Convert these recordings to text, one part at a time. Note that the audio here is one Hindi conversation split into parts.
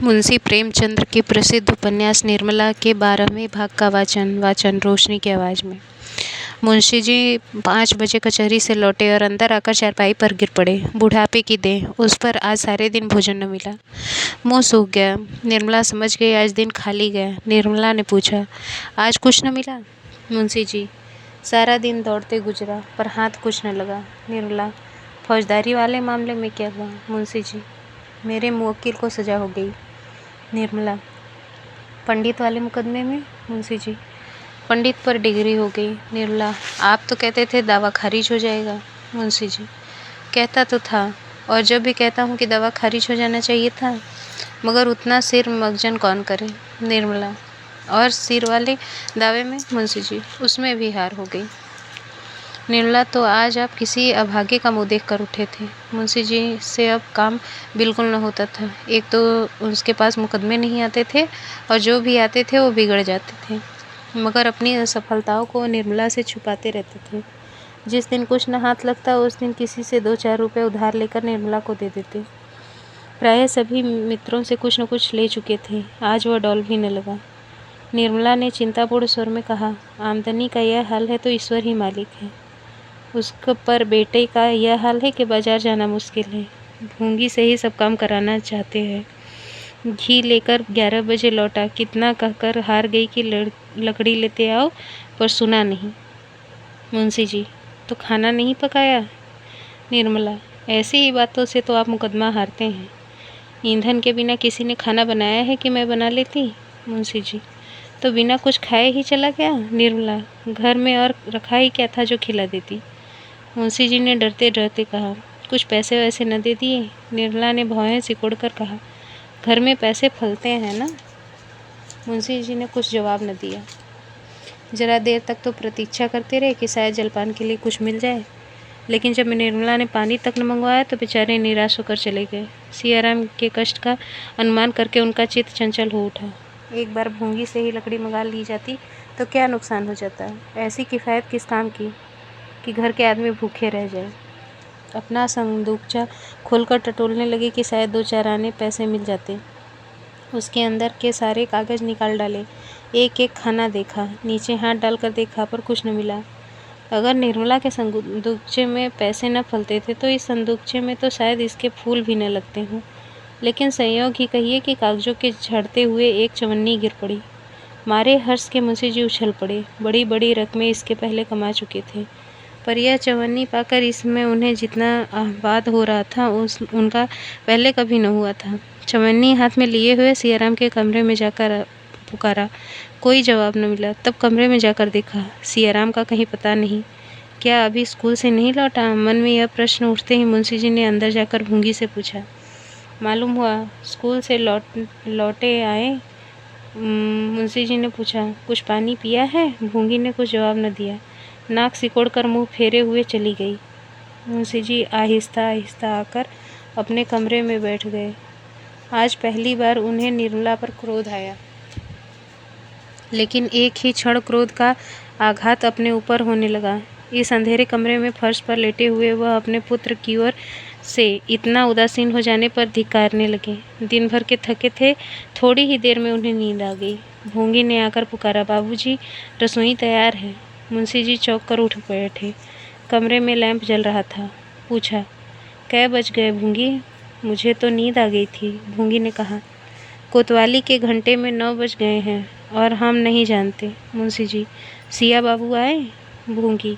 मुंशी प्रेमचंद की प्रसिद्ध उपन्यास निर्मला के 12वें भाग का वाचन रोशनी की आवाज़ में। मुंशी जी 5 बजे कचहरी से लौटे और अंदर आकर चारपाई पर गिर पड़े। बुढ़ापे की देह, उस पर आज सारे दिन भोजन न मिला, मुंह सूख गया। निर्मला समझ गई आज दिन खाली गया। निर्मला ने पूछा, आज कुछ न मिला? मुंशी जी, सारा दिन दौड़ते गुजरा पर हाथ कुछ न लगा। निर्मला, फौजदारी वाले मामले में क्या हुआ? मुंशी जी, मेरे मुवक्किल को सजा हो गई। निर्मला, पंडित वाले मुकदमे में? मुंशी जी, पंडित पर डिग्री हो गई। निर्मला, आप तो कहते थे दावा खारिज हो जाएगा। मुंशी जी, कहता तो था, और जब भी कहता हूँ कि दावा खारिज हो जाना चाहिए था, मगर उतना सिर मगजन कौन करे। निर्मला, और सिर वाले दावे में? मुंशी जी, उसमें भी हार हो गई। निर्मला, तो आज आप किसी अभागे का मुँह देख कर उठे थे। मुंशी जी से अब काम बिल्कुल न होता था। एक तो उसके पास मुकदमे नहीं आते थे और जो भी आते थे वो बिगड़ जाते थे, मगर अपनी असफलताओं को निर्मला से छुपाते रहते थे। जिस दिन कुछ न हाथ लगता उस दिन किसी से 2-4 रुपये उधार लेकर निर्मला को दे देते। प्रायः सभी मित्रों से कुछ न कुछ ले चुके थे, आज वह डॉल भी न लगा। निर्मला ने चिंतापूर्ण स्वर में कहा, आमदनी का यह हाल है तो ईश्वर ही मालिक है। उसके पर बेटे का यह हाल है कि बाजार जाना मुश्किल है। भूंगी से ही सब काम कराना चाहते हैं। घी लेकर 11 बजे लौटा, कितना कहकर हार गई कि लकड़ी लेते आओ, पर सुना नहीं। मुंशी जी, तो खाना नहीं पकाया? निर्मला, ऐसी ही बातों से तो आप मुकदमा हारते हैं। ईंधन के बिना किसी ने खाना बनाया है कि मैं बना लेती? मुंशी जी, तो बिना कुछ खाए ही चला गया? निर्मला, घर में और रखा ही क्या था जो खिला देती? मुंशी जी ने डरते डरते कहा, कुछ पैसे वैसे न दे दिए? निर्मला ने भौहें सिकोड़कर कहा, घर में पैसे फलते हैं ना? मुंशी जी ने कुछ जवाब न दिया। जरा देर तक तो प्रतीक्षा करते रहे कि शायद जलपान के लिए कुछ मिल जाए, लेकिन जब निर्मला ने पानी तक न मंगवाया तो बेचारे निराश होकर चले गए। सियाराम के कष्ट का अनुमान करके उनका चित्त चंचल हो उठा। एक बार भूंगी से ही लकड़ी मंगा ली जाती तो क्या नुकसान हो जाता है? ऐसी किफ़ायत किस काम की कि घर के आदमी भूखे रह जाए। अपना संदूकचा खोलकर टटोलने लगे कि शायद 2-4 आने पैसे मिल जाते। उसके अंदर के सारे कागज़ निकाल डाले, एक एक खाना देखा, नीचे हाथ डालकर देखा, पर कुछ न मिला। अगर निर्मला के संदूकचे में पैसे न फलते थे तो इस संदूकचे में तो शायद इसके फूल भी न लगते हों। लेकिन संयोग ही कहिए कि कागजों के झड़ते हुए एक चवन्नी गिर पड़ी। मारे हर्ष के मुंशी जी उछल पड़े। बड़ी बड़ी रकमें इसके पहले कमा चुके थे, पर यह चवन्नी पाकर इसमें उन्हें जितना आह्लाद हो रहा था उनका पहले कभी न हुआ था। चवन्नी हाथ में लिए हुए सियाराम के कमरे में जाकर पुकारा, कोई जवाब न मिला। तब कमरे में जाकर देखा, सियाराम का कहीं पता नहीं। क्या अभी स्कूल से नहीं लौटा? मन में यह प्रश्न उठते ही मुंशी जी ने अंदर जाकर भूंगी से पूछा, मालूम हुआ स्कूल से लौटे आए? मुंशी जी ने पूछा, कुछ पानी पिया है? भूंगी ने कुछ जवाब न दिया, नाक सिकोड़कर मुंह फेरे हुए चली गई। मुंशी जी आहिस्ता आहिस्ता आकर अपने कमरे में बैठ गए। आज पहली बार उन्हें निर्मला पर क्रोध आया, लेकिन एक ही क्षण क्रोध का आघात अपने ऊपर होने लगा। इस अंधेरे कमरे में फर्श पर लेटे हुए वह अपने पुत्र की ओर से इतना उदासीन हो जाने पर धिक्कारने लगे। दिन भर के थके थे, थोड़ी ही देर में उन्हें नींद आ गई। भूंगी ने आकर पुकारा, बाबूजी, रसोई तैयार है। मुंशी जी चौंक कर उठ बैठे। कमरे में लैंप जल रहा था। पूछा, कै बज गए भूंगी? मुझे तो नींद आ गई थी, भूंगी ने कहा। कोतवाली के घंटे में 9 बज गए हैं और हम नहीं जानते। मुंशी जी, सिया बाबू आए? भूंगी,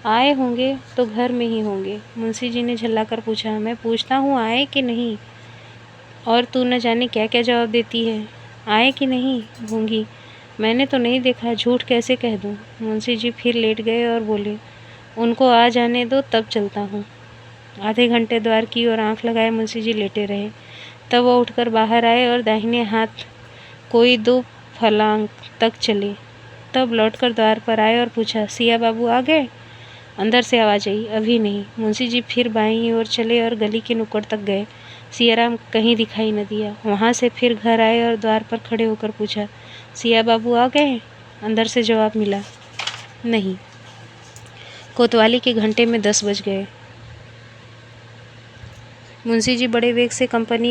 आए होंगे तो घर में ही होंगे। मुंशी जी ने झल्लाकर पूछा, मैं पूछता हूँ आए कि नहीं, और तू न जाने क्या क्या जवाब देती है। आए कि नहीं? भूंगी, मैंने तो नहीं देखा, झूठ कैसे कह दूँ। मुंशी जी फिर लेट गए और बोले, उनको आ जाने दो, तब चलता हूँ। आधे घंटे द्वार की ओर आंख लगाए मुंशी जी लेटे रहे। तब वो उठकर बाहर आए और दाहिने हाथ कोई 2 फर्लांग तक चले। तब लौटकर द्वार पर आए और पूछा, सिया बाबू आ गए? अंदर से आवाज आई, अभी नहीं। मुंशी जी फिर बाईं ओर चले और गली के नुक्कड़ तक गए। सियाराम कहीं दिखाई न दिया। वहाँ से फिर घर आए और द्वार पर खड़े होकर पूछा, सिया बाबू आ गए? अंदर से जवाब मिला, नहीं। कोतवाली के घंटे में 10 बज गए। मुंशी जी बड़े वेग से कंपनी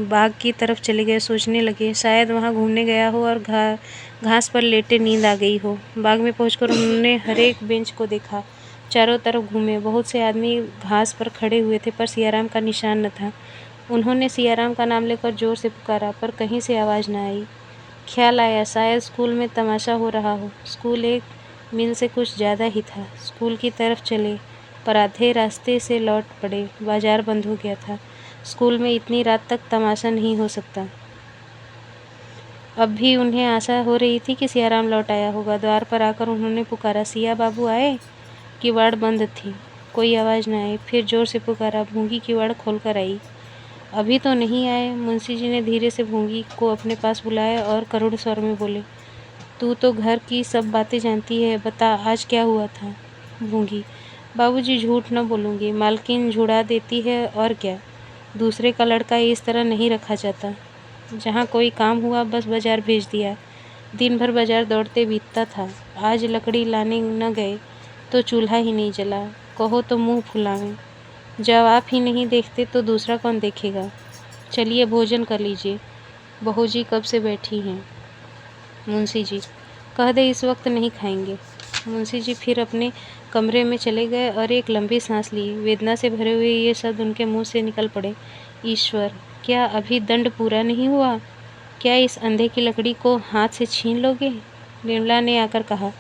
बाग की तरफ चले गए। सोचने लगे शायद वहाँ घूमने गया हो और घास पर लेटे नींद आ गई हो। बाग में पहुंचकर उन्होंने हर एक बेंच को देखा, चारों तरफ घूमे। बहुत से आदमी घास पर खड़े हुए थे पर सियाराम का निशान न था। उन्होंने सियाराम का नाम लेकर जोर से पुकारा पर कहीं से आवाज़ न आई। ख्याल आया शायद स्कूल में तमाशा हो रहा हो। स्कूल 1 मील से कुछ ज़्यादा ही था। स्कूल की तरफ चले पर आधे रास्ते से लौट पड़े। बाजार बंद हो गया था। स्कूल में इतनी रात तक तमाशा नहीं हो सकता। अब भी उन्हें आशा हो रही थी कि सियाराम लौट आया होगा। द्वार पर आकर उन्होंने पुकारा, सिया बाबू आए? किवाड़ बंद थी, कोई आवाज़ न आई। फिर जोर से पुकारा, भूंगी किवाड़ खोलकर आई। अभी तो नहीं आए। मुंशी जी ने धीरे से भूंगी को अपने पास बुलाया और करुण स्वर में बोले, तू तो घर की सब बातें जानती है, बता आज क्या हुआ था? भूंगी, बाबूजी झूठ न बोलूँगी, मालकिन झुड़ा देती है और क्या। दूसरे का लड़का इस तरह नहीं रखा जाता। जहाँ कोई काम हुआ बस बाजार भेज दिया। दिन भर बाजार दौड़ते बीतता था। आज लकड़ी लाने न गए तो चूल्हा ही नहीं जला। कहो तो मुँह फुलावें। जब आप ही नहीं देखते तो दूसरा कौन देखेगा। चलिए भोजन कर लीजिए, बहू जी कब से बैठी हैं। मुंशी जी, कह दे इस वक्त नहीं खाएंगे। मुंशी जी फिर अपने कमरे में चले गए और एक लंबी सांस ली। वेदना से भरे हुए ये शब्द उनके मुंह से निकल पड़े, ईश्वर, क्या अभी दंड पूरा नहीं हुआ? क्या इस अंधे की लकड़ी को हाथ से छीन लोगे? निर्मला ने आकर कहा,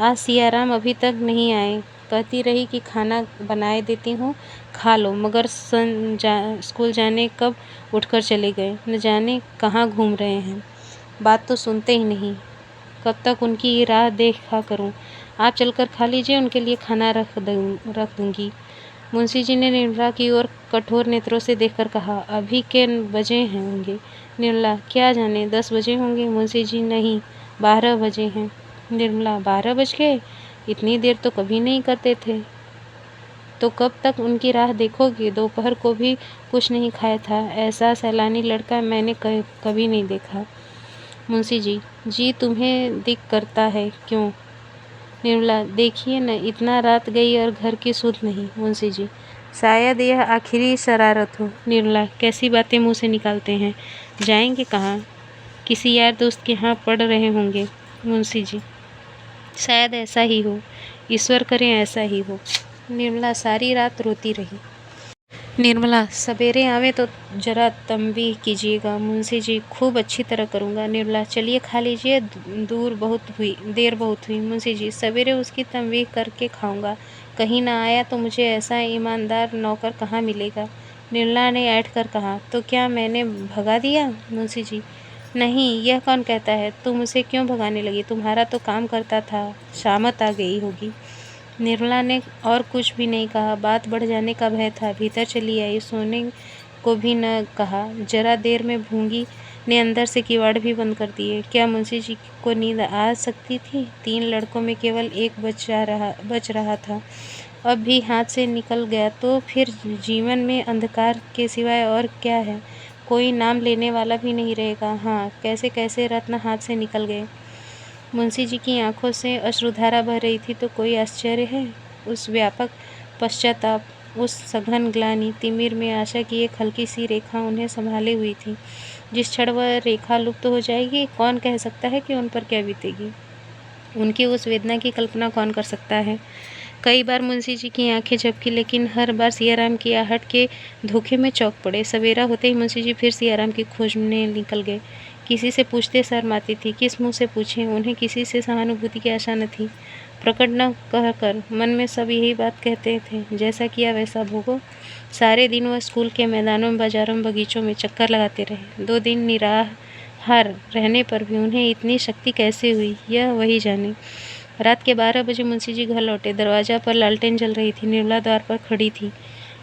आज सियाराम अभी तक नहीं आए। कहती रही कि खाना बनाए देती हूँ, खा लो, मगर स्कूल जाने कब उठकर चले गए। न जाने कहाँ घूम रहे हैं। बात तो सुनते ही नहीं। कब तक उनकी राह देखा करूँ। आप चलकर खा लीजिए, उनके लिए खाना रख दूँगी। मुंशी जी ने निर्मला की ओर कठोर नेत्रों से देखकर कहा, अभी के बजे हैं होंगे? निर्मला, क्या जाने, 10 बजे होंगे। मुंशी जी, नहीं, 12 बजे हैं। निर्मला, 12 बज गए? इतनी देर तो कभी नहीं करते थे। तो कब तक उनकी राह देखोगे? दोपहर को भी कुछ नहीं खाया था। ऐसा सैलानी लड़का मैंने कभी नहीं देखा। मुंशी जी, जी तुम्हें दिक करता है क्यों? निर्मला, देखिए न, इतना रात गई और घर की सुध नहीं। मुंशी जी, शायद यह आखिरी शरारत हो। निर्मला, कैसी बातें मुंह से निकालते हैं। जाएंगे कहाँ? किसी यार दोस्त के यहाँ पढ़ रहे होंगे। मुंशी जी, शायद ऐसा ही हो, ईश्वर करे ऐसा ही हो। निर्मला सारी रात रोती रही। निर्मला, सवेरे आवे तो जरा तंबीह कीजिएगा। मुंशी जी, खूब अच्छी तरह करूँगा। निर्मला, चलिए खा लीजिए, देर बहुत हुई। मुंशी जी, सवेरे उसकी तंबीह करके खाऊंगा। कहीं ना आया तो मुझे ऐसा ईमानदार नौकर कहाँ मिलेगा। निर्मला ने ऐठ कर कहा, तो क्या मैंने भगा दिया? मुंशी जी, नहीं, यह कौन कहता है। तुम उसे क्यों भगाने लगी? तुम्हारा तो काम करता था, शामत आ गई होगी। निर्मला ने और कुछ भी नहीं कहा। बात बढ़ जाने का भय था। भीतर चली आई। सोने को भी न कहा। जरा देर में भूंगी ने अंदर से किवाड़ भी बंद कर दिए। क्या मुंशी जी को नींद आ सकती थी? 3 लड़कों में केवल एक बच रहा था। अब भी हाथ से निकल गया तो फिर जीवन में अंधकार के सिवाय और क्या है? कोई नाम लेने वाला भी नहीं रहेगा। हाँ, कैसे कैसे रत्न हाथ से निकल गए। मुंशी जी की आंखों से अश्रुधारा बह रही थी तो कोई आश्चर्य है? उस व्यापक पश्चाताप, उस सघन ग्लानि, तिमिर में आशा की एक हल्की सी रेखा उन्हें संभाले हुई थी। जिस क्षण वह रेखा लुप्त हो जाएगी, कौन कह सकता है कि उन पर क्या बीतेगी। उनकी उस वेदना की कल्पना कौन कर सकता है। कई बार मुंशी जी की आंखें झपकी, लेकिन हर बार सियाराम की आहट के धोखे में चौंक पड़े। सवेरा होते ही मुंशी जी फिर सियाराम की खोज में निकल गए। किसी से पूछते शर्म आती थी। किस मुंह से पूछें? उन्हें किसी से सहानुभूति की आशा न थी। प्रकट न कहकर मन में सब यही बात कहते थे, जैसा किया वैसा भोगो। सारे दिन वह स्कूल के मैदानों में, बाजारों में, बगीचों में चक्कर लगाते रहे। 2 दिन निराहार रहने पर भी उन्हें इतनी शक्ति कैसे हुई, यह वही जाने। रात के 12 बजे मुंशी जी घर लौटे। दरवाजा पर लालटेन जल रही थी। निर्मला द्वार पर खड़ी थी।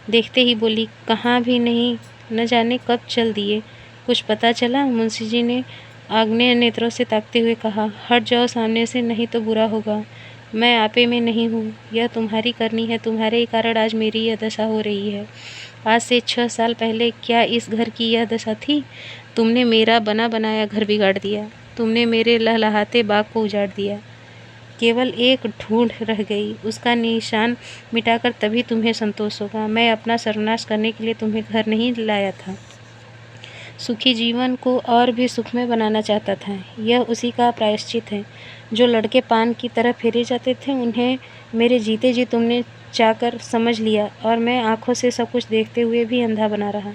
देखते ही बोली, कहाँ भी नहीं, न जाने कब चल दिए। कुछ पता चला? मुंशी जी ने आग्नेय नेत्रों से ताकते हुए कहा, हट जाओ सामने से, नहीं तो बुरा होगा। मैं आपे में नहीं हूँ, यह तुम्हारी करनी है। तुम्हारे ही कारण आज मेरी यह दशा हो रही है। आज से 6 साल पहले क्या इस घर की यह दशा थी? तुमने मेरा बना बनाया घर बिगाड़ दिया। तुमने मेरे लहलहाते बाग को उजाड़ दिया। केवल एक ढूंढ रह गई, उसका निशान मिटाकर तभी तुम्हें संतोष होगा। मैं अपना सर्वनाश करने के लिए तुम्हें घर नहीं लाया था, सुखी जीवन को और भी सुखमय बनाना चाहता था। यह उसी का प्रायश्चित है। जो लड़के पान की तरह फेरे जाते थे, उन्हें मेरे जीते जी तुमने चाकर समझ लिया, और मैं आंखों से सब कुछ देखते हुए भी अंधा बना रहा।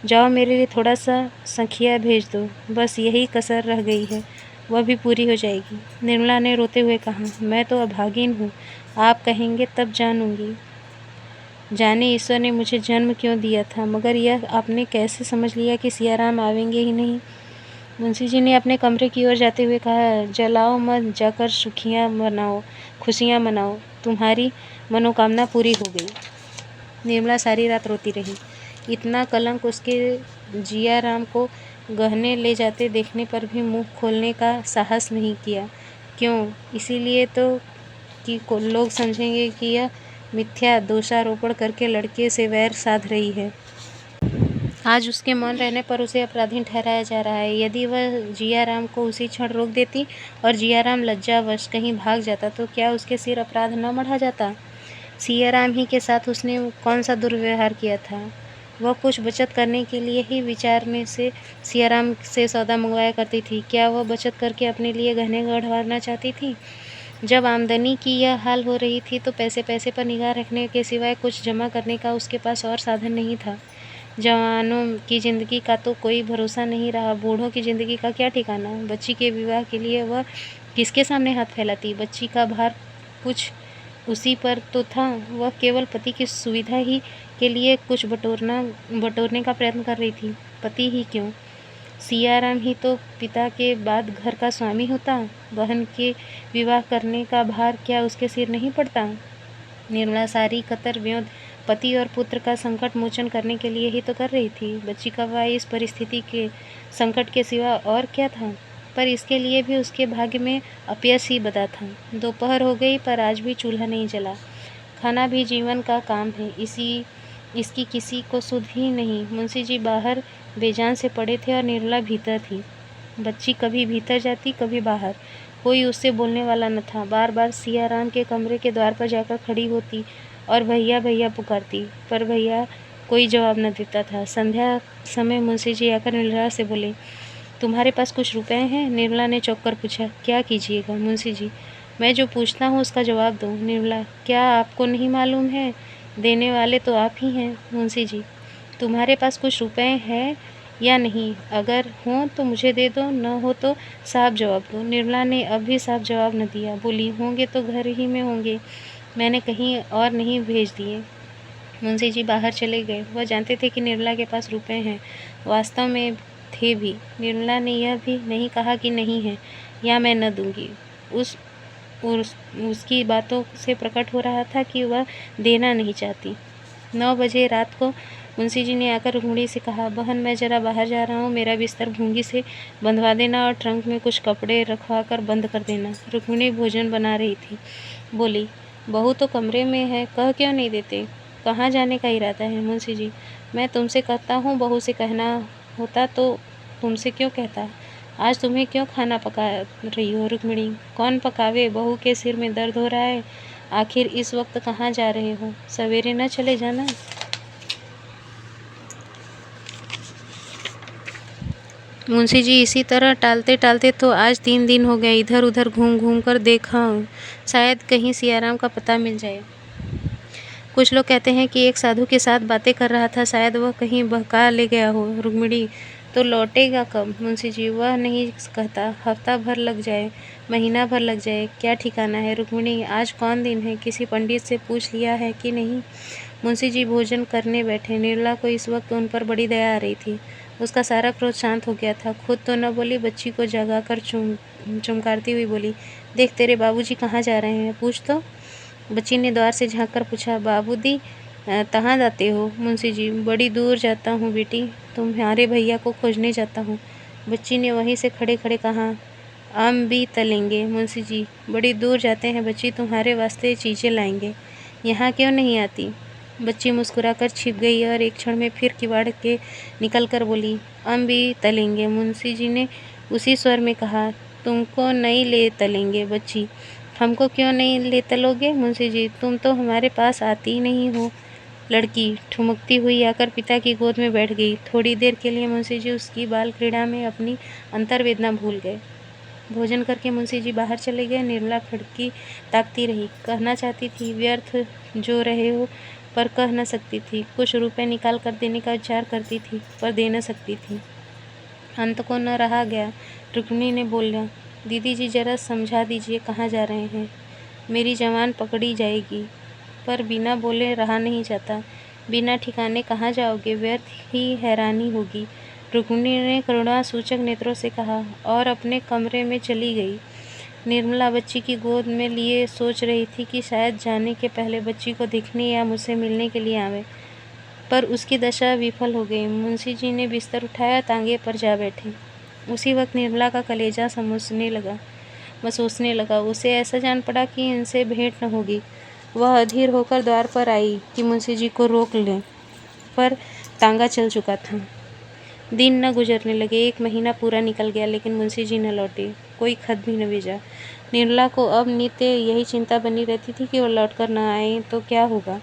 जाओ, मेरे लिए थोड़ा सा सखिया भेज दो, बस यही कसर रह गई है, वह भी पूरी हो जाएगी। निर्मला ने रोते हुए कहा, मैं तो अभागिन हूँ, आप कहेंगे तब जानूंगी। जाने ईश्वर ने मुझे जन्म क्यों दिया था, मगर यह आपने कैसे समझ लिया कि सियाराम आवेंगे ही नहीं। मुंशी जी ने अपने कमरे की ओर जाते हुए कहा, जलाओ मत, जाकर खुशियाँ मनाओ, तुम्हारी मनोकामना पूरी हो गई। निर्मला सारी रात रोती रही। इतना कलंक उसके जियाराम को गहने ले जाते देखने पर भी मुंह खोलने का साहस नहीं किया। क्यों? इसीलिए तो कि लोग समझेंगे कि यह मिथ्या दोषारोपण करके लड़के से वैर साध रही है। आज उसके मौन रहने पर उसे अपराधी ठहराया जा रहा है। यदि वह जियाराम को उसी क्षण रोक देती और जियाराम लज्जावश कहीं भाग जाता, तो क्या उसके सिर अपराध न मढ़ा जाता? सियाराम ही के साथ उसने कौन सा दुर्व्यवहार किया था? वह कुछ बचत करने के लिए ही विचार से सियाराम से सौदा मंगवाया करती थी। क्या वह बचत करके अपने लिए गहने गढ़वाना चाहती थी? जब आमदनी की यह हाल हो रही थी, तो पैसे पर निगाह रखने के सिवाय कुछ जमा करने का उसके पास और साधन नहीं था। जवानों की जिंदगी का तो कोई भरोसा नहीं रहा, बूढ़ों की जिंदगी का क्या ठिकाना। बच्ची के विवाह के लिए वह किसके सामने हाथ फैलाती? बच्ची का भार कुछ उसी पर तो था। वह केवल पति की सुविधा ही के लिए कुछ बटोरने का प्रयत्न कर रही थी। पति ही क्यों, सियाराम ही तो पिता के बाद घर का स्वामी होता। बहन के विवाह करने का भार क्या उसके सिर नहीं पड़ता? निर्मला सारी कतर व्योम पति और पुत्र का संकट मोचन करने के लिए ही तो कर रही थी। बच्ची का विवाह इस परिस्थिति के संकट के सिवा और क्या था? पर इसके लिए भी उसके भाग्य में अपयश ही बदा था। दोपहर हो गई, पर आज भी चूल्हा नहीं जला। खाना भी जीवन का काम है, इसकी किसी को सुध ही नहीं। मुंशी जी बाहर बेजान से पड़े थे और निर्मला भीतर थी। बच्ची कभी भीतर जाती, कभी बाहर। कोई उससे बोलने वाला न था। बार बार सियाराम के कमरे के द्वार पर जाकर खड़ी होती और भैया भैया पुकारती, पर भैया कोई जवाब न देता था। संध्या समय मुंशी जी आकर निर्मला से बोले, तुम्हारे पास कुछ रुपए हैं? निर्मला ने चौंक कर पूछा। क्या कीजिएगा मुंशी जी, मैं जो पूछता हूँ उसका जवाब दो। निर्मला, क्या आपको नहीं मालूम है? देने वाले तो आप ही हैं। मुंशी जी, तुम्हारे पास कुछ रुपए हैं या नहीं? अगर हों तो मुझे दे दो, न हो तो साफ जवाब दो। निर्मला ने अब भी साफ जवाब न दिया। बोली, होंगे तो घर ही में होंगे, मैंने कहीं और नहीं भेज दिए। मुंशी जी बाहर चले गए। वह जानते थे कि निर्मला के पास रुपए हैं, वास्तव में थे भी। निर्मला ने यह भी नहीं कहा कि नहीं है या मैं न दूंगी। उसकी बातों से प्रकट हो रहा था कि वह देना नहीं चाहती। 9 बजे रात को मुंशी जी ने आकर रुक्मिणी से कहा, बहन मैं जरा बाहर जा रहा हूँ, मेरा बिस्तर भूंगी से बंधवा देना और ट्रंक में कुछ कपड़े रखवा कर बंद कर देना। रुक्मिणी भोजन बना रही थी। बोली, बहू तो कमरे में है, कह क्यों नहीं देते? कहाँ जाने का इरादा है? मुंशी जी, मैं तुमसे कहता हूँ, बहू से कहना होता तो तुमसे क्यों कहता। आज तुम्हें क्यों खाना पका रही हो? रुक्मिणी, कौन पकावे, बहू के सिर में दर्द हो रहा है। आखिर इस वक्त कहाँ जा रहे हो? सवेरे न चले जाना। मुंशी जी इसी तरह टालते टालते तो आज 3 दिन हो गए। इधर उधर घूम घूम कर देखा, शायद कहीं सियाराम का पता मिल जाए। कुछ लोग कहते हैं कि एक साधु के साथ बातें कर रहा था, शायद वह कहीं बहका ले गया हो। रुक्मिणी, तो लौटेगा कब? मुंशी जी, वह नहीं कहता, हफ्ता भर लग जाए, महीना भर लग जाए, क्या ठिकाना है। रुक्मिणी, आज कौन दिन है? किसी पंडित से पूछ लिया है कि नहीं? मुंशी जी भोजन करने बैठे। निर्मला को इस वक्त उन पर बड़ी दया आ रही थी। उसका सारा क्रोध शांत हो गया था। खुद तो न बोली, बच्ची को जगाकर चुमकारती हुई बोली, देख तेरे बाबूजी कहाँ जा रहे हैं, पूछ तो। बच्ची ने द्वार से झाँक कर पूछा, बाबूजी कहाँ जाते हो? मुंशी जी, बड़ी दूर जाता हूँ बेटी, तुम्हारे भैया को खोजने जाता हूँ। बच्ची ने वहीं से खड़े खड़े कहा, आम भी तलेंगे। मुंशी जी, बड़ी दूर जाते हैं बच्ची, तुम्हारे वास्ते चीज़ें लाएंगे, यहाँ क्यों नहीं आती? बच्ची मुस्कुराकर छिप गई और एक क्षण में फिर किवाड़ के निकल कर बोली, आम भी तलेंगे। मुंशी जी ने उसी स्वर में कहा, तुमको नहीं ले तलेंगे बच्ची, हमको क्यों नहीं ले चलोगे मुंशी जी, तुम तो हमारे पास आती ही नहीं हो। लड़की ठुमकती हुई आकर पिता की गोद में बैठ गई। थोड़ी देर के लिए मुंशी जी उसकी बाल क्रीड़ा में अपनी अंतर्वेदना भूल गए। भोजन करके मुंशी जी बाहर चले गए। निर्मला खिड़की ताकती रही। कहना चाहती थी, व्यर्थ जो रहे हो, पर कह न सकती थी। कुछ रुपए निकाल कर देने का विचार करती थी, पर दे न सकती थी। अंत को न रहा गया। रुक्मिणी ने बोला, दीदी जी जरा समझा दीजिए, कहाँ जा रहे हैं? मेरी जवान पकड़ी जाएगी। पर बिना बोले रहा नहीं जाता। बिना ठिकाने कहाँ जाओगे? व्यर्थ ही हैरानी होगी। रुक्मिणी ने करुणासूचक नेत्रों से कहा और अपने कमरे में चली गई। निर्मला बच्ची की गोद में लिए सोच रही थी कि शायद जाने के पहले बच्ची को देखने या मुझसे मिलने के लिए आवे, पर उसकी दशा विफल हो गई। मुंशी जी ने बिस्तर उठाया, तांगे पर जा बैठे। उसी वक्त निर्मला का कलेजा महसूसने लगा। उसे ऐसा जान पड़ा कि इनसे भेंट न होगी। वह अधीर होकर द्वार पर आई कि मुंशी जी को रोक लें, पर तांगा चल चुका था। दिन न गुजरने लगे। 1 महीना पूरा निकल गया, लेकिन मुंशी जी न लौटे। कोई खत भी न भेजा। निर्मला को अब नित्य यही चिंता बनी रहती थी कि वह लौटकर न आए तो क्या होगा।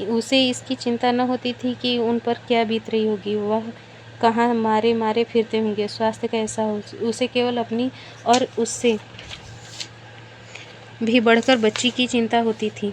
उसे इसकी चिंता न होती थी कि उन पर क्या बीत रही होगी। वह कहाँ मारे मारे फिरते होंगे, स्वास्थ्य कैसा हो। उसे केवल अपनी और उससे भी बढ़कर बच्ची की चिंता होती थी।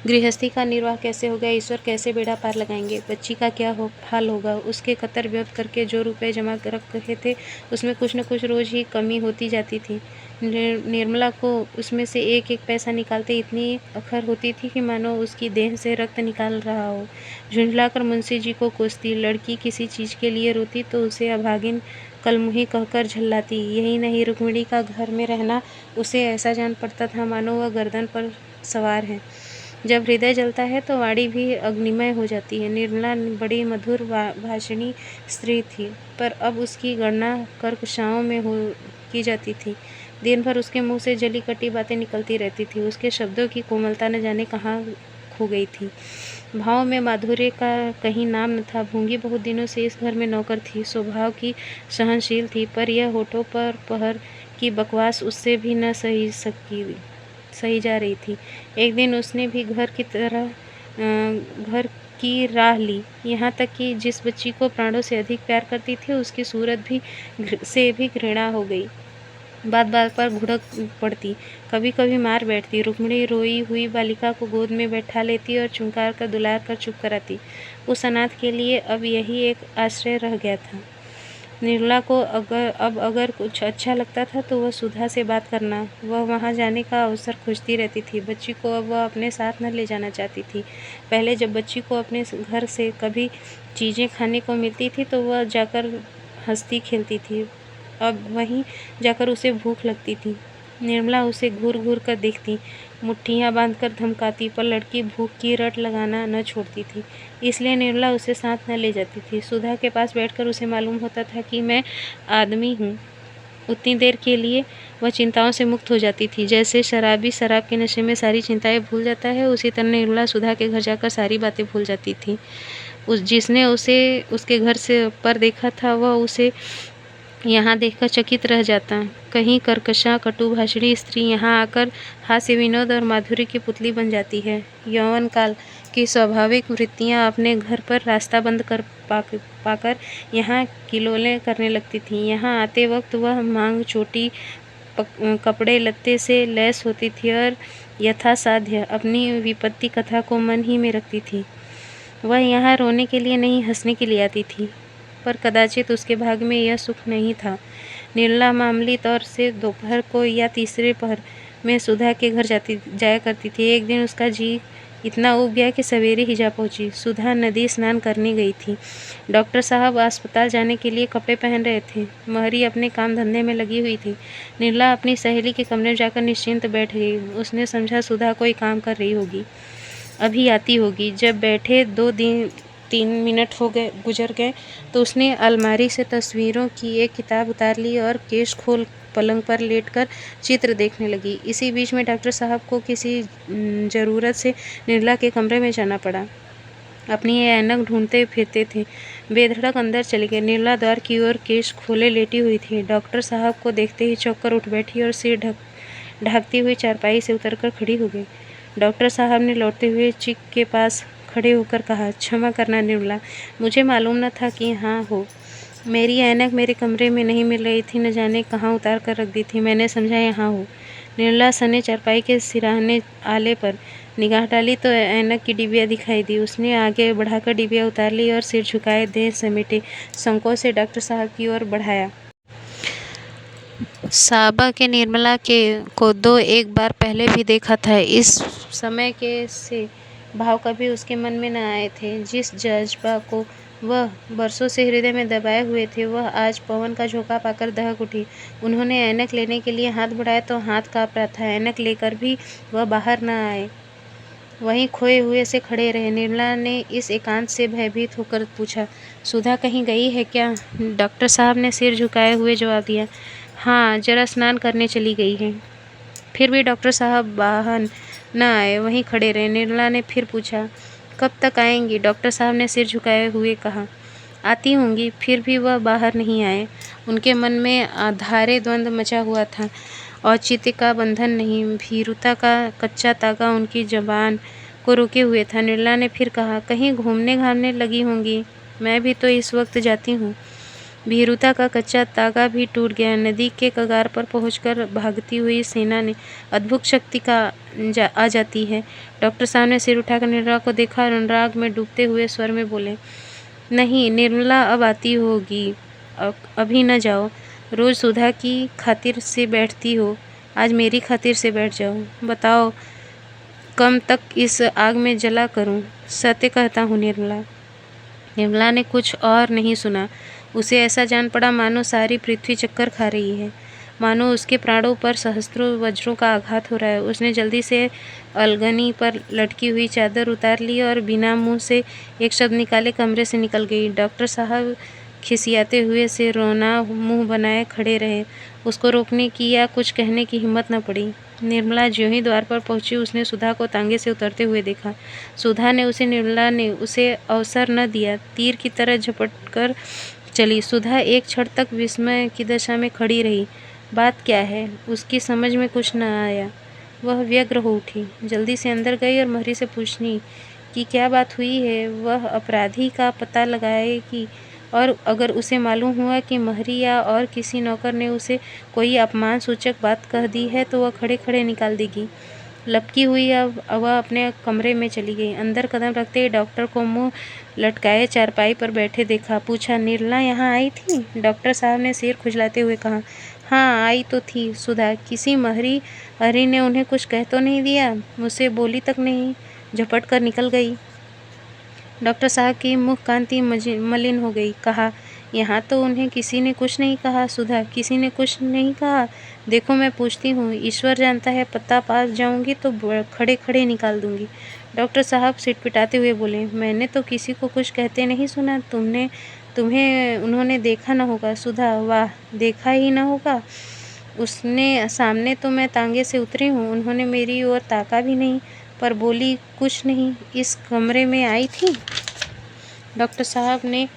गृहस्थी का निर्वाह कैसे होगा, ईश्वर कैसे बेड़ा पार लगाएंगे, बच्ची का क्या हाल होगा। उसके कतर व्यर्थ करके जो रुपए जमा रख रखे थे, उसमें कुछ न कुछ रोज ही कमी होती जाती थी। निर्मला को उसमें से एक एक पैसा निकालते इतनी अखर होती थी कि मानो उसकी देह से रक्त निकाल रहा हो। झुंझलाकर मुंशी जी को कोसती। लड़की किसी चीज के लिए रोती तो उसे अभागिन कलमुही कहकर झल्लाती। यही नहीं, रुक्मिणी का घर में रहना उसे ऐसा जान पड़ता था मानो वह गर्दन पर सवार है। जब हृदय जलता है तो वाणी भी अग्निमय हो जाती है। निर्मला बड़ी मधुर भाषिणी स्त्री थी, पर अब उसकी गणना कर्कशाओं में की जाती थी। दिन भर उसके मुंह से जली कटी बातें निकलती रहती थी। उसके शब्दों की कोमलता न जाने कहाँ खो गई थी। भाव में माधुर्य का कहीं नाम न था। भूंगी बहुत दिनों से इस घर में नौकर थी। स्वभाव की सहनशील थी, पर यह होठों पर पहर की बकवास उससे भी न सही जा रही थी। एक दिन उसने भी घर की राह ली, यहाँ तक कि जिस बच्ची को प्राणों से अधिक प्यार करती थी, उसकी सूरत से भी घृणा हो गई। बात बात पर घुड़क पड़ती, कभी कभी मार बैठती। रुक्मिणी रोई हुई बालिका को गोद में बैठा लेती और चुंकार कर दुलार कर चुप कराती। उस अनाथ के लिए अब यही एक आश्रय रह गया था। निर्मला को अगर कुछ अच्छा लगता था तो वह सुधा से बात करना, वह वहाँ जाने का अवसर खोजती रहती थी। बच्ची को अब वह अपने साथ न ले जाना चाहती थी। पहले जब बच्ची को अपने घर से कभी चीज़ें खाने को मिलती थी तो वह जाकर हंसती खेलती थी। अब वहीं जाकर उसे भूख लगती थी। निर्मला उसे घूर घूर कर देखती, मुट्ठियाँ बांधकर धमकाती, पर लड़की भूख की रट लगाना न छोड़ती थी। इसलिए निर्मला उसे साथ न ले जाती थी। सुधा के पास बैठकर उसे मालूम होता था कि मैं आदमी हूँ। उतनी देर के लिए वह चिंताओं से मुक्त हो जाती थी। जैसे शराबी शराब के नशे में सारी चिंताएं भूल जाता है, उसी तरह निर्मला सुधा के घर जाकर सारी बातें भूल जाती थी। जिसने उसे उसके घर से पर देखा था, वह उसे यहाँ देखकर चकित रह जाता। कहीं कर्कशा कटुभाषिणी स्त्री यहाँ आकर हास्य विनोद और माधुर्य की पुतली बन जाती है। यौवन काल की स्वाभाविक वृत्तियाँ अपने घर पर रास्ता बंद कर पाकर यहाँ किलोलें करने लगती थीं। यहाँ आते वक्त वह मांग चोटी कपड़े लत्ते से लैस होती थी और यथासाध्य अपनी विपत्ति कथा को मन ही में रखती थी। वह यहाँ रोने के लिए नहीं, हंसने के लिए आती थी, पर कदाचित उसके भाग में यह सुख नहीं था। निर्मला मामूली तौर से दोपहर को या तीसरे पहर में सुधा के घर जाया करती थी। एक दिन उसका जी इतना उब गया कि सवेरे ही जा पहुंची। सुधा नदी स्नान करने गई थी। डॉक्टर साहब अस्पताल जाने के लिए कपड़े पहन रहे थे। महरी अपने काम धंधे में लगी हुई थी। निर्मला अपनी सहेली के कमरे में जाकर निश्चिंत बैठ गई। उसने समझा सुधा कोई काम कर रही होगी, अभी आती होगी। जब बैठे 2-3 मिनट गुजर गए तो उसने अलमारी से तस्वीरों की एक किताब उतार ली और केश खोल पलंग पर लेटकर चित्र देखने लगी। इसी बीच में डॉक्टर साहब को किसी ज़रूरत से निर्मला के कमरे में जाना पड़ा। अपनी ऐनक ढूंढते फिरते थे। बेधड़क अंदर चले गए। निर्मला द्वार की ओर केश खोले लेटी हुई थी। डॉक्टर साहब को देखते ही चौंक कर उठ बैठी और सिर ढाकती हुई चारपाई से उतरकर खड़ी हो गई। डॉक्टर साहब ने लौटते हुए चिक के पास खड़े होकर कहा, क्षमा करना निर्मला, मुझे मालूम न था कि यहाँ हो। मेरी ऐनक मेरे कमरे में नहीं मिल रही थी, न जाने कहाँ उतार कर रख दी थी। मैंने समझा यहाँ हो। निर्मला सने चारपाई के सिराहने आले पर निगाह डाली तो ऐनक की डिबिया दिखाई दी। उसने आगे बढ़ाकर डिबिया उतार ली और सिर झुकाए देह समेटे संकोच से डॉक्टर साहब की ओर बढ़ाया। साबा के निर्मला के को दो एक बार पहले भी देखा था। इस समय के से भाव कभी उसके मन में न आए थे। जिस जज्बा को वह बरसों से हृदय में दबाए हुए थे, वह आज पवन का झोंका पाकर दहक उठी। उन्होंने ऐनक लेने के लिए हाथ बढ़ाया तो हाथ काँप रहा था। ऐनक लेकर भी वह बाहर न आए, वहीं खोए हुए से खड़े रहे। निर्मला ने इस एकांत से भयभीत होकर पूछा, सुधा कहीं गई है क्या? डॉक्टर साहब ने सिर झुकाए हुए जवाब दिया, हाँ, जरा स्नान करने चली गई है। फिर भी डॉक्टर साहब बाहर न आए, वहीं खड़े रहे। निर्मला ने फिर पूछा, कब तक आएंगी? डॉक्टर साहब ने सिर झुकाए हुए कहा, आती होंगी। फिर भी वह बाहर नहीं आए। उनके मन में आधारे द्वंद्व मचा हुआ था। औचित्य का बंधन नहीं, भीरुता का कच्चा तागा उनकी जबान को रोके हुए था। निर्मला ने फिर कहा, कहीं घूमने घामने लगी होंगी, मैं भी तो इस वक्त जाती हूँ। भीरुता का कच्चा तागा भी टूट गया। नदी के कगार पर पहुंचकर भागती हुई सेना ने अद्भुत शक्ति का आ जाती है। डॉक्टर साहब ने सिर उठाकर निर्मला को देखा और अनुराग में डूबते हुए स्वर में बोले, नहीं निर्मला, अब आती होगी, अभी न जाओ। रोज सुधा की खातिर से बैठती हो, आज मेरी खातिर से बैठ जाओ। बताओ कम तक इस आग में जला करूं? सत्य कहता हूँ निर्मला। निर्मला ने कुछ और नहीं सुना। उसे ऐसा जान पड़ा मानो सारी पृथ्वी चक्कर खा रही है, मानो उसके प्राणों पर सहस्त्रों वज्रों का आघात हो रहा है। उसने जल्दी से अलगनी पर लटकी हुई चादर उतार ली और बिना मुंह से एक शब्द निकाले कमरे से निकल गई। डॉक्टर साहब खिसियाते हुए से रोना मुंह बनाए खड़े रहे। उसको रोकने की या कुछ कहने की हिम्मत न पड़ी। निर्मला ज्यों ही द्वार पर पहुंची, उसने सुधा को तांगे से उतरते हुए देखा। सुधा ने निर्मला ने उसे अवसर न दिया, तीर की तरह झपट कर चली। सुधा एक क्षण तक विस्मय की दशा में खड़ी रही। बात क्या है, उसकी समझ में कुछ न आया। वह व्यग्र हो उठी, जल्दी से अंदर गई और महरी से पूछनी कि क्या बात हुई है। वह अपराधी का पता लगाएगी और अगर उसे मालूम हुआ कि महरी या और किसी नौकर ने उसे कोई अपमान सूचक बात कह दी है तो वह खड़े खड़े निकाल देगी। लपकी हुई अब वह अपने कमरे में चली गई। अंदर कदम रखते ही डॉक्टर को मुंह लटकाए चारपाई पर बैठे देखा। पूछा, निर्मला यहाँ आई थी? डॉक्टर साहब ने सिर खुजलाते हुए कहा, हाँ आई तो थी सुधा। किसी महरी हरी ने उन्हें कुछ कह तो नहीं दिया? मुझसे बोली तक नहीं, झपट कर निकल गई। डॉक्टर साहब की मुख कांति मलिन हो गई। कहा, यहाँ तो उन्हें किसी ने कुछ नहीं कहा सुधा, किसी ने कुछ नहीं कहा। देखो मैं पूछती हूँ, ईश्वर जानता है, पता पा जाऊंगी तो खड़े खड़े निकाल दूंगी। डॉक्टर साहब सिटपिटाते हुए बोले, मैंने तो किसी को कुछ कहते नहीं सुना। तुम्हें उन्होंने देखा न होगा सुधा। वाह, देखा ही न होगा उसने सामने तो मैं तांगे से उतरी हूँ। उन्होंने मेरी ओर ताका भी नहीं, पर बोली कुछ नहीं। इस कमरे में आई थी? डॉक्टर साहब ने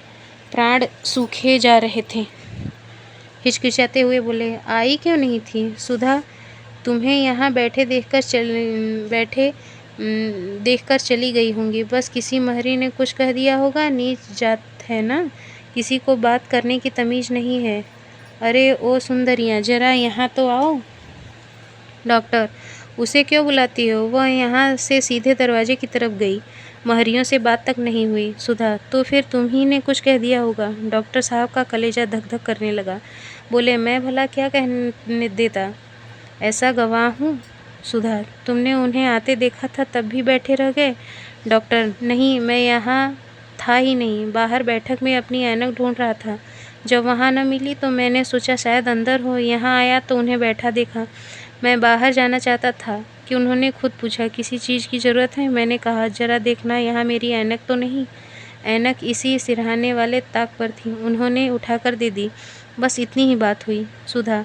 प्राण सूखे जा रहे थे, हिचकिचाते हुए बोले, आई क्यों नहीं थी सुधा? तुम्हें यहाँ बैठे देखकर चली गई होंगी। बस किसी महरी ने कुछ कह दिया होगा। नीच जात है ना, किसी को बात करने की तमीज नहीं है। अरे ओ सुंदरियाँ, जरा यहाँ तो आओ। डॉक्टर, उसे क्यों बुलाती हो? वह यहाँ से सीधे दरवाजे की तरफ गई, महरियों से बात तक नहीं हुई। सुधा, तो फिर तुम ही ने कुछ कह दिया होगा। डॉक्टर साहब का कलेजा धक धक करने लगा। बोले, मैं भला क्या कहने देता, ऐसा गवाह हूँ। सुधा, तुमने उन्हें आते देखा था तब भी बैठे रह गए? डॉक्टर, नहीं, मैं यहाँ था ही नहीं, बाहर बैठक में अपनी ऐनक ढूंढ रहा था। जब वहाँ न मिली तो मैंने सोचा शायद अंदर हो। यहाँ आया तो उन्हें बैठा देखा। मैं बाहर जाना चाहता था कि उन्होंने खुद पूछा, किसी चीज़ की ज़रूरत है? मैंने कहा, जरा देखना यहाँ मेरी ऐनक तो नहीं। ऐनक इसी सिरहाने वाले ताक पर थी, उन्होंने उठाकर दे दी। बस इतनी ही बात हुई। सुधा,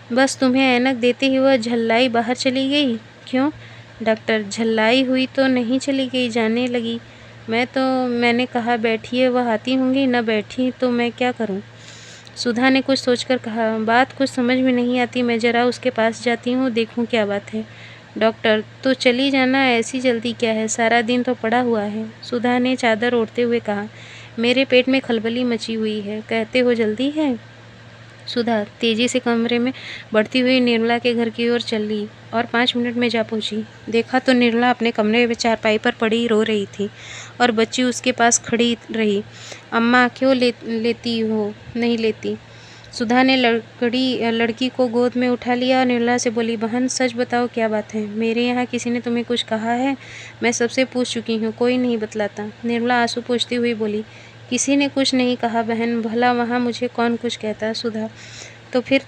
बस तुम्हें ऐनक देते ही वह झल्लाई बाहर चली गई? क्यों? डॉक्टर, झल्लाई हुई तो नहीं चली गई, जाने लगी। मैंने कहा बैठिए, वह आती होंगी, न बैठी तो मैं क्या करूं? सुधा ने कुछ सोचकर कहा, बात कुछ समझ में नहीं आती, मैं जरा उसके पास जाती हूँ, देखूँ क्या बात है। डॉक्टर, तो चली जाना, ऐसी जल्दी क्या है, सारा दिन तो पड़ा हुआ है। सुधा ने चादर ओढ़ते हुए कहा, मेरे पेट में खलबली मची हुई है, कहते हो जल्दी है। सुधा तेजी से कमरे में बढ़ती हुई निर्मला के घर की ओर चली और 5 मिनट में जा पहुंची। देखा तो निर्मला अपने कमरे में चारपाई पर पड़ी रो रही थी और बच्ची उसके पास खड़ी रही। अम्मा क्यों लेती हो, नहीं लेती। सुधा ने लड़की को गोद में उठा लिया और निर्मला से बोली, बहन सच बताओ क्या बात है, मेरे यहाँ किसी ने तुम्हें कुछ कहा है? मैं सबसे पूछ चुकी हूँ, कोई नहीं बतलाता। निर्मला आंसू पोंछती हुई बोली, किसी ने कुछ नहीं कहा बहन, भला वहाँ मुझे कौन कुछ कहता। सुधा, तो फिर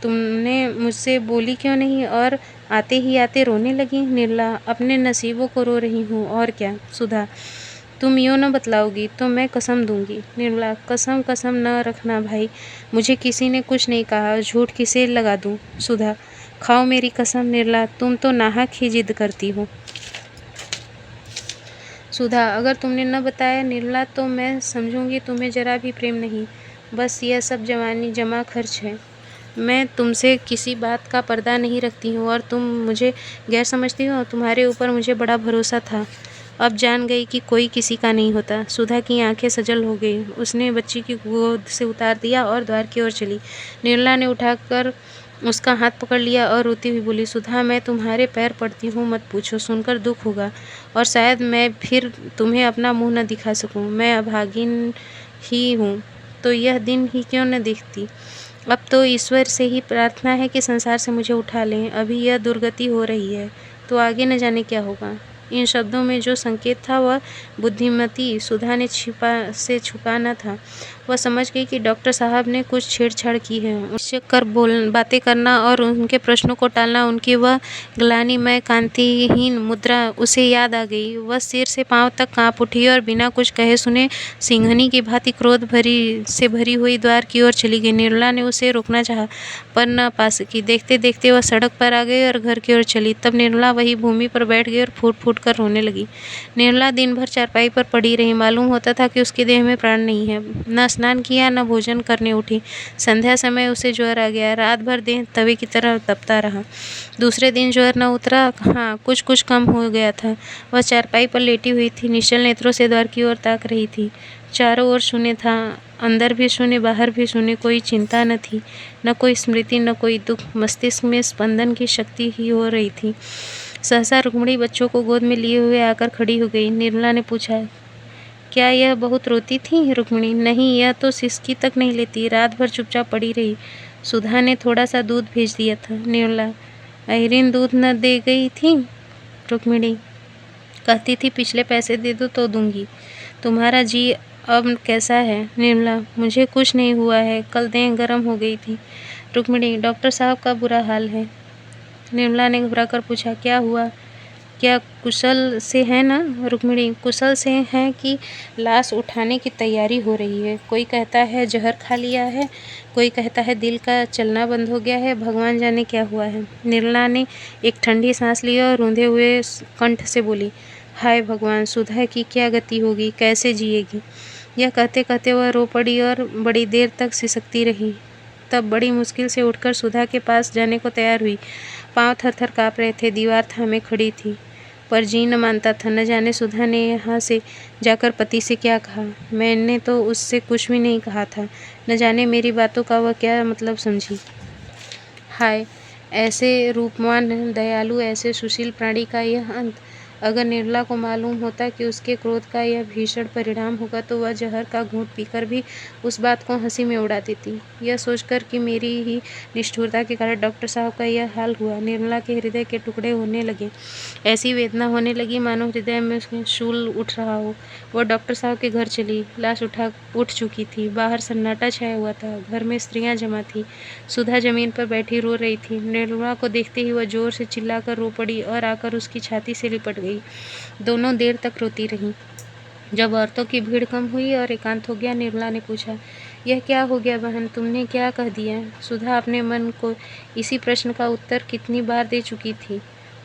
तुमने मुझसे बोली क्यों नहीं और आते ही आते रोने लगी। निर्मला, अपने नसीबों को रो रही हूँ और क्या। सुधा, तुम यूँ न बतलाओगी तो मैं कसम दूंगी। निर्मला, कसम कसम न रखना भाई, मुझे किसी ने कुछ नहीं कहा, झूठ किसे लगा दूँ। सुधा, खाओ मेरी कसम। निर्मला, तुम तो नाहक ही जिद करती हो। सुधा, अगर तुमने न बताया निर्मला तो मैं समझूंगी तुम्हें जरा भी प्रेम नहीं, बस यह सब जवानी जमा खर्च है। मैं तुमसे किसी बात का पर्दा नहीं रखती हूँ और तुम मुझे गैर समझती हो। तुम्हारे ऊपर मुझे बड़ा भरोसा था, अब जान गई कि कोई किसी का नहीं होता। सुधा की आंखें सजल हो गई, उसने बच्ची की गोद से उतार दिया और द्वार की ओर चली। निर्मला ने उठाकर उसका हाथ पकड़ लिया और रोती हुई बोली, सुधा मैं तुम्हारे पैर पड़ती हूँ, मत पूछो, सुनकर दुख होगा और शायद मैं फिर तुम्हें अपना मुंह न दिखा सकूँ। मैं अभागिन ही हूँ तो यह दिन ही क्यों न देखती। अब तो ईश्वर से ही प्रार्थना है कि संसार से मुझे उठा लें। अभी यह दुर्गति हो रही है तो आगे न जाने क्या होगा। इन शब्दों में जो संकेत था वह बुद्धिमती सुधा ने छुपा न था। वह समझ गई कि डॉक्टर साहब ने कुछ छेड़छाड़ की है। उससे कर बातें करना और उनके प्रश्नों को टालना, उनकी वह ग्लानिमय कांतिहीन मुद्रा उसे याद आ गई। वह सिर से पांव तक कांप उठी और बिना कुछ कहे सुने सिंहनी की भांति क्रोध से भरी हुई द्वार की ओर चली गई। निर्मला ने उसे रोकना चाहा पर न पा सकी। देखते देखते वह सड़क पर आ गई और घर की ओर चली। तब निर्मला वही भूमि पर बैठ गई और फूट फूट कर रोने लगी। निर्मला दिन भर चारपाई पर पड़ी रही। मालूम होता था कि उसके देह में प्राण नहीं है। न स्नान किया न भोजन करने उठी। संध्या समय उसे ज्वर आ गया। रात भर देह तवे की तरह तपता रहा। दूसरे दिन ज्वर न उतरा, हाँ कुछ कुछ कम हो गया था। वह चारपाई पर लेटी हुई थी, निश्चल नेत्रों से द्वार की ओर ताक रही थी। चारों ओर शून्य था, अंदर भी शून्य बाहर भी शून्य। कोई चिंता न थी, न कोई स्मृति, न कोई दुख। मस्तिष्क में स्पंदन की शक्ति ही हो रही थी। सहसा रुक्मिणी बच्चों को गोद में लिए हुए आकर खड़ी हो गई। निर्मला ने पूछा, क्या यह बहुत रोती थी? रुक्मिणी, नहीं, यह तो सिसकी तक नहीं लेती, रात भर चुपचाप पड़ी रही। सुधा ने थोड़ा सा दूध भेज दिया था। निर्मला, आइरिन दूध न दे गई थी? रुक्मिणी, कहती थी पिछले पैसे दे दो तो दूंगी। तुम्हारा जी अब कैसा है? निर्मला, मुझे कुछ नहीं हुआ है, कल देह गर्म हो गई थी। रुक्मिणी, डॉक्टर साहब का बुरा हाल है। निर्मला ने घबराकर पूछा, क्या हुआ? क्या कुशल से है ना? रुक्मिणी, कुशल से है कि लाश उठाने की तैयारी हो रही है। कोई कहता है जहर खा लिया है, कोई कहता है दिल का चलना बंद हो गया है, भगवान जाने क्या हुआ है। निर्मला ने एक ठंडी सांस ली और रूंधे हुए कंठ से बोली, हाय भगवान, सुधा की क्या गति होगी, कैसे जिएगी। यह कहते कहते वह रो पड़ी और बड़ी देर तक सिसकती रही। तब बड़ी मुश्किल से उठकर सुधा के पास जाने को तैयार हुई। पाँव थर थर काँप रहे थे। दीवार थामे खड़ी थी, पर जी न मानता था। न जाने सुधा ने यहाँ से जाकर पति से क्या कहा। मैंने तो उससे कुछ भी नहीं कहा था। न जाने मेरी बातों का वह क्या मतलब समझी। हाय, ऐसे रूपवान, दयालु, ऐसे सुशील प्राणी का यह अंत। अगर निर्मला को मालूम होता कि उसके क्रोध का यह भीषण परिणाम होगा तो वह जहर का घूंट पीकर भी उस बात को हंसी में उड़ा देती। यह सोचकर कि मेरी ही निष्ठुरता के कारण डॉक्टर साहब का यह हाल हुआ, निर्मला के हृदय के टुकड़े होने लगे। ऐसी वेदना होने लगी मानो हृदय में उसके शूल उठ रहा हो। वह डॉक्टर साहब के घर चली। लाश उठ चुकी थी। बाहर सन्नाटा छाया हुआ था। घर में स्त्रियां जमा थी। सुधा जमीन पर बैठी रो रही थी। निर्मला को देखते ही वह जोर से चिल्लाकर रो पड़ी और आकर उसकी छाती से लिपट गई। दोनों देर तक रोती रहीं। जब औरतों की भीड़ कम हुई और एकांत हो गया, निर्मला ने पूछा, यह क्या हो गया बहन, तुमने क्या कह दिया? सुधा अपने मन को इसी प्रश्न का उत्तर कितनी बार दे चुकी थी।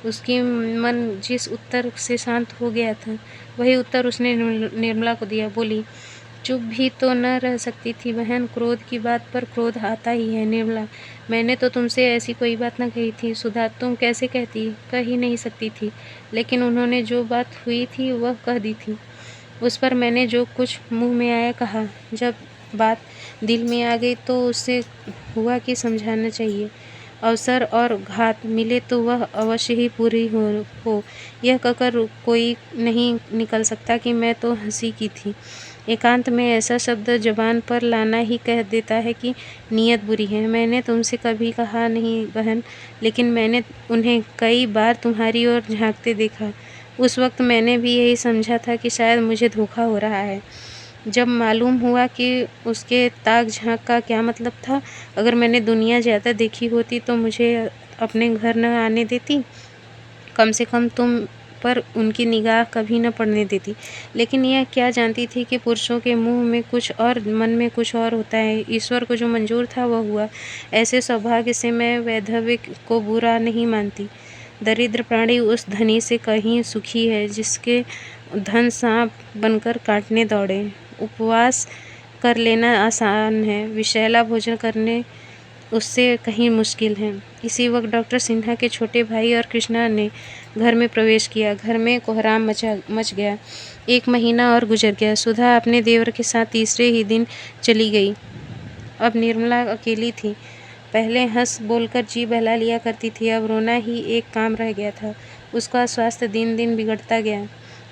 उसकी मन जिस उत्तर से शांत हो गया था, वही उत्तर उसने निर्मला को दिया। बोली, चुप भी तो न रह सकती थी बहन। क्रोध की बात पर क्रोध आता ही है निर्मला। मैंने तो तुमसे ऐसी कोई बात न कही थी सुधा। तुम कैसे कहती? कह ही नहीं सकती थी, लेकिन उन्होंने जो बात हुई थी वह कह दी थी। उस पर मैंने जो कुछ मुंह में आया कहा। जब बात दिल में आ गई तो उससे हुआ कि समझाना चाहिए। अवसर और घात मिले तो वह अवश्य ही पूरी हो। यह कहकर कोई नहीं निकल सकता कि मैं तो हंसी की थी। एकांत में ऐसा शब्द जबान पर लाना ही कह देता है कि नीयत बुरी है। मैंने तुमसे कभी कहा नहीं बहन, लेकिन मैंने उन्हें कई बार तुम्हारी ओर झांकते देखा। उस वक्त मैंने भी यही समझा था कि शायद मुझे धोखा हो रहा है। जब मालूम हुआ कि उसके ताक झांक का क्या मतलब था, अगर मैंने दुनिया ज़्यादा देखी होती तो मुझे अपने घर न आने देती। कम से कम तुम पर उनकी निगाह कभी न पड़ने देती। लेकिन यह क्या जानती थी कि पुरुषों के मुंह में कुछ और मन में कुछ और होता है। ईश्वर को जो मंजूर था वह हुआ। ऐसे सौभाग्य से मैं वैधव्य को बुरा नहीं मानती। दरिद्र प्राणी उस धनी से कहीं सुखी है जिसके धन सांप बनकर काटने दौड़े। उपवास कर लेना आसान है, विषैला भोजन करने उससे कहीं मुश्किल है। इसी वक्त डॉक्टर सिन्हा के छोटे भाई और कृष्णा ने घर में प्रवेश किया। घर में कोहराम मच गया। 1 महीना और गुजर गया। सुधा अपने देवर के साथ तीसरे ही दिन चली गई। अब निर्मला अकेली थी। पहले हंस बोलकर जी बहला लिया करती थी, अब रोना ही एक काम रह गया था। उसका स्वास्थ्य दिन दिन बिगड़ता गया।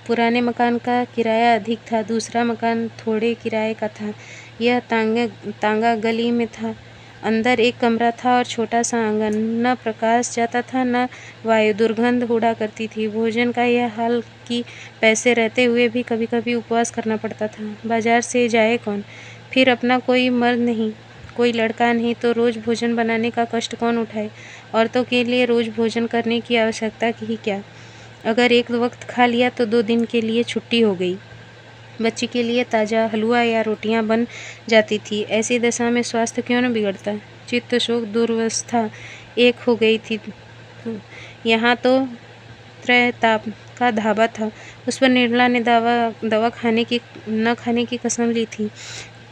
पुराने मकान का किराया अधिक था, दूसरा मकान थोड़े किराए का था। यह तांगा गली में था। अंदर एक कमरा था और छोटा सा आंगन। न प्रकाश जाता था न वायु, दुर्गंध उड़ा करती थी। भोजन का यह हाल कि पैसे रहते हुए भी कभी कभी उपवास करना पड़ता था। बाजार से जाए कौन? फिर अपना कोई मर्द नहीं, कोई लड़का नहीं, तो रोज भोजन बनाने का कष्ट कौन उठाए? औरतों के लिए रोज भोजन करने की आवश्यकता ही क्या। अगर एक वक्त खा लिया तो 2 दिन के लिए छुट्टी हो गई। बच्ची के लिए ताज़ा हलवा या रोटियां बन जाती थी। ऐसी दशा में स्वास्थ्य क्यों न बिगड़ता। चित्त शोक दुर्वस्था एक हो गई थी। यहाँ तो त्रैताप का ढाबा था। उस पर निर्मला ने दवा न खाने की कसम ली थी।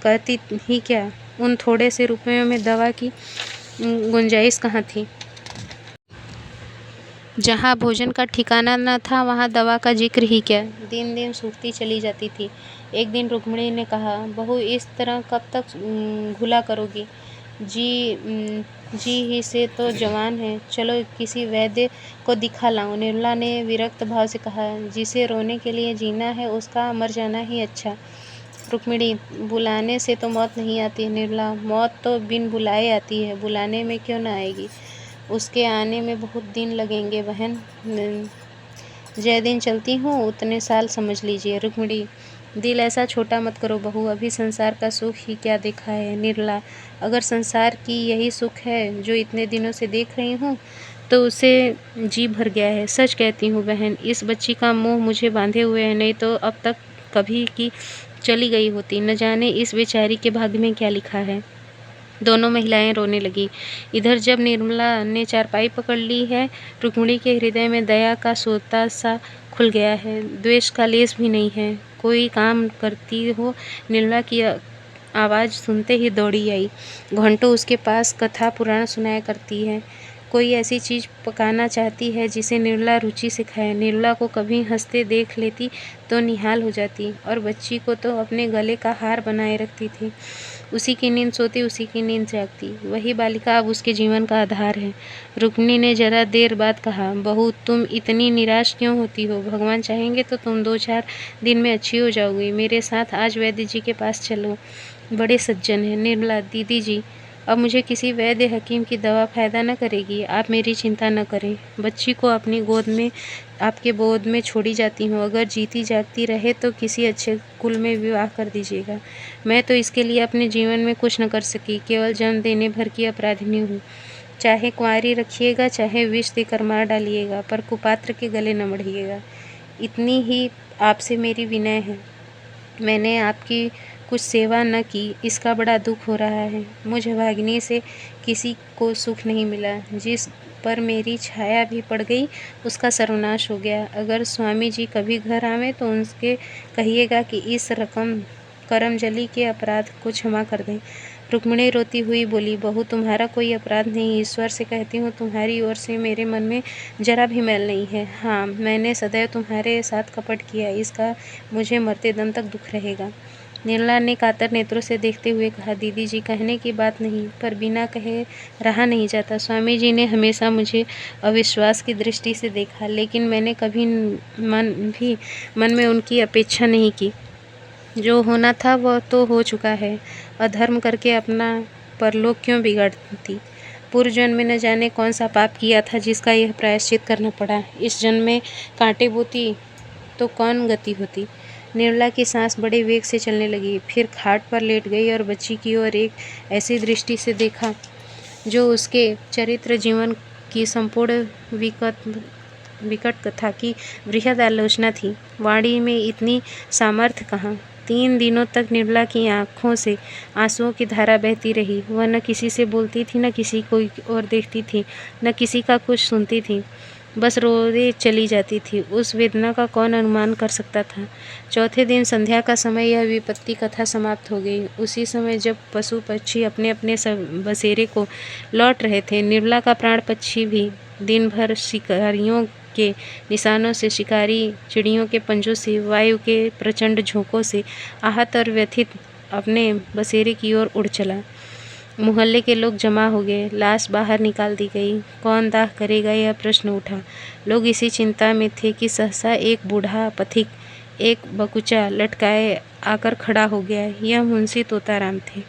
कहती ही क्या, उन थोड़े से रुपयों में दवा की गुंजाइश कहाँ थी। जहाँ भोजन का ठिकाना न था वहाँ दवा का जिक्र ही क्या। दिन दिन सूखती चली जाती थी। एक दिन रुक्मिणी ने कहा, बहू इस तरह कब तक घुला करोगी? जी ही से तो जवान है, चलो किसी वैद्य को दिखा लाऊं। निर्मला ने विरक्त भाव से कहा, जिसे रोने के लिए जीना है उसका मर जाना ही अच्छा। रुक्मिणी, बुलाने से तो मौत नहीं आती निर्मला। मौत तो बिन बुलाए आती है, बुलाने में क्यों न आएगी। उसके आने में बहुत दिन लगेंगे बहन। जय दिन चलती हूँ उतने साल समझ लीजिए। रुक्मिणी, दिल ऐसा छोटा मत करो बहू, अभी संसार का सुख ही क्या देखा है। निर्मला, अगर संसार की यही सुख है जो इतने दिनों से देख रही हूँ तो उसे जी भर गया है। सच कहती हूँ बहन, इस बच्ची का मोह मुझे बांधे हुए है, नहीं तो अब तक कभी की चली गई होती। न जाने इस बेचारी के भाग्य में क्या लिखा है। दोनों महिलाएं रोने लगी। इधर जब निर्मला ने चारपाई पकड़ ली है, रुक्मिणी के हृदय में दया का सोता सा खुल गया है। द्वेष का लेस भी नहीं है। कोई काम करती हो, निर्मला की आवाज़ सुनते ही दौड़ी आई। घंटों उसके पास कथा पुराण सुनाया करती है। कोई ऐसी चीज़ पकाना चाहती है जिसे निर्मला रुचि से खाए। निर्मला को कभी हंसते देख लेती तो निहाल हो जाती, और बच्ची को तो अपने गले का हार बनाए रखती थी। उसी की नींद सोती, उसी की नींद जागती। वही बालिका अब उसके जीवन का आधार है। रुक्मिणी ने जरा देर बाद कहा, बहू तुम इतनी निराश क्यों होती हो? भगवान चाहेंगे तो तुम 2-4 दिन में अच्छी हो जाओगी। मेरे साथ आज वैद्य जी के पास चलो, बड़े सज्जन हैं। निर्मला, दीदी जी, अब मुझे किसी वैद्य हकीम की दवा फायदा न करेगी। आप मेरी चिंता न करें। बच्ची को अपनी गोद में आपके गोद में छोड़ी जाती हूँ। अगर जीती जागती रहे तो किसी अच्छे कुल में विवाह कर दीजिएगा। मैं तो इसके लिए अपने जीवन में कुछ न कर सकी, केवल जन्म देने भर की अपराधिनी हूँ। चाहे कुंवारी रखिएगा, चाहे विष देकर मार डालिएगा, पर कुपात्र के गले न बढ़िएगा। इतनी ही आपसे मेरी विनय है। मैंने आपकी कुछ सेवा न की, इसका बड़ा दुख हो रहा है। मुझ भागिनी से किसी को सुख नहीं मिला। जिस पर मेरी छाया भी पड़ गई उसका सर्वनाश हो गया। अगर स्वामी जी कभी घर आवे तो उनसे कहिएगा कि इस रकम करमजली के अपराध को क्षमा कर दें। रुक्मिणी रोती हुई बोली, बहू तुम्हारा कोई अपराध नहीं, ईश्वर से कहती हूँ तुम्हारी ओर से मेरे मन में जरा भी मैल नहीं है। हाँ, मैंने सदैव तुम्हारे साथ कपट किया, इसका मुझे मरते दम तक दुख रहेगा। निर्मला ने कातर नेत्रों से देखते हुए कहा, दीदी जी कहने की बात नहीं, पर बिना कहे रहा नहीं जाता। स्वामी जी ने हमेशा मुझे अविश्वास की दृष्टि से देखा, लेकिन मैंने कभी मन में उनकी अपेक्षा नहीं की। जो होना था वह तो हो चुका है। अधर्म करके अपना परलोक क्यों बिगाड़ती। पूर्व जन्म में न जाने कौन सा पाप किया था जिसका यह प्रायश्चित करना पड़ा। इस जन्म में कांटे बोती तो कौन गति होती। निर्मला की सांस बड़े वेग से चलने लगी, फिर खाट पर लेट गई और बच्ची की ओर एक ऐसी दृष्टि से देखा जो उसके चरित्र जीवन की संपूर्ण विकट कथा की बृहद आलोचना थी। वाणी में इतनी सामर्थ्य कहाँ। 3 दिनों तक निर्मला की आंखों से आंसुओं की धारा बहती रही। वह न किसी से बोलती थी, न किसी को और देखती थी, न किसी का कुछ सुनती थी, बस रोए चली जाती थी। उस वेदना का कौन अनुमान कर सकता था। चौथे दिन संध्या का समय यह विपत्ति कथा समाप्त हो गई। उसी समय जब पशु पक्षी अपने अपने बसेरे को लौट रहे थे, निर्मला का प्राण पक्षी भी दिन भर शिकारियों के निशानों से, शिकारी चिड़ियों के पंजों से, वायु के प्रचंड झोंकों से आहत और व्यथित अपने बसेरे की ओर उड़ चला। मोहल्ले के लोग जमा हो गए। लाश बाहर निकाल दी गई। कौन दाह करेगा यह प्रश्न उठा। लोग इसी चिंता में थे कि सहसा एक बूढ़ा पथिक एक बकुचा लटकाए आकर खड़ा हो गया। यह मुंशी तोताराम थे।